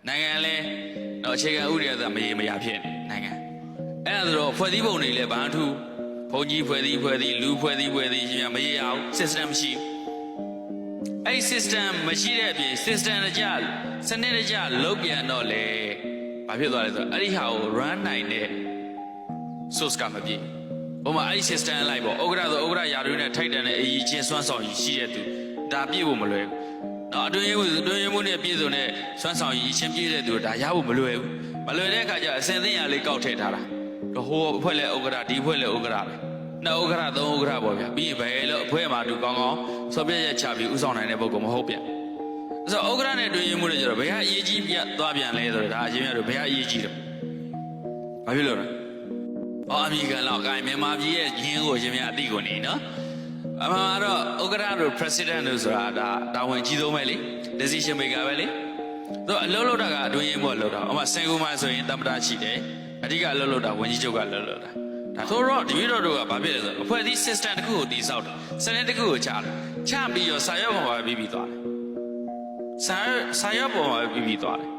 နိုင်ငံလဲတော့အခြေခံဥပဒေကမရေမရာဖြစ်နိုင်ငံအဲ့ဒါဆိုတော့ဖွဲ့စည်းပုံတွေလည်းဘာထူးဘုံကြီးဖွဲ့စည်းလူဖွဲ့စည်းရှင်မရေရအောင် system မရှိအဲ့ system မရှိတဲ့အပြင် system တကြစနစ်တကြလုံးပြန်တော့လေဘာဖြစ်သွားလဲဆိုတော့အဲ့ဒီဟာကို run နိုင်တဲ့ source ကမပြည့်ဘုံမှာအဲ့ဒီ system လိုက်ပေါ့ဥက္ကဋ္ဌဆိုဥက္ကဋ္ဌယာတွေနဲ့ထိုက်တန်တဲ့အရေးချင်းစွမ်းဆောင်ရည်ရှိတဲ့သူဒါပြည့်ဖို့မလွယ်ဘူးနော်အတွင်းရေးမှုနဲ့ပြည့်စုံတဲ့စွမ်းဆောင်ရည်ချင်းပြည့်တဲ့သူဒါရဖို့မလွယ်ဘူးမလွယ်တဲ့အခါကျအစင်သိညာလေးကောက်ထည့်ထားတာတော့ဟိုအဖွဲ့လဲဥက္ကဋ္ဌဒီအဖွဲ့လဲဥက္ကဋ္ဌပဲနှစ်ဥက္ကဋ္ဌသုံးဥက္ကဋ္ဌပေါ့ဗျာပြီးရင်ဘယ်လို့အဖွဲ့မှာသူကောင်းကောင်းစောပြည့်ရချပြီးဥဆောင်နိုင်တဲ့ပုဂ္ဂိုလ်မဟုတ်ပြန်ဆိုတော့ဥက္ကဋ္ဌနဲ့အတွင်းရေးမှုနဲ့ကျတော့ဘယ်ဟာအရေးကြီးပြသွားပြန်လဲဆိုတော့ဒါအချင်းများတို့ဘယ်ဟာအရေးကြီးတော့ဘာဖြစ်လို့လဲအော်အမေရိကန်လောက်ကိုင်မြန်မာပြည်ရဲ့ရင်းကိုအချင်းများအသိကိုနေနော်အမှန်တော့ဥက္ကဋ္ဌတို့ president တို့ဆိုတာဒါတာဝန်ကြီးဆုံးပဲလေ decision maker ပဲလေတော့အလုပ်လုပ်တာကအတွင်းရေးမှုကလုပ်တာဥပမာစင်ကူမှာဆိုရင်သမ္မတရှိတယ်အဓိကအလုပ်လုပ်တာဝန်ကြီးချုပ်ကလုပ်တာဒါဆိုတော့ဒီလိုတို့ကဘာဖြစ်လဲဆိုတော့အဖွဲ့အစည်း system တစ်ခုကိုတည်ဆောက်တယ်စနစ်တစ်ခုကိုချပြီးတော့စာရွက်ပေါ်မှာပြီးသွားတယ်စာရွက်ပေါ်မှာပြီးသွားတယ်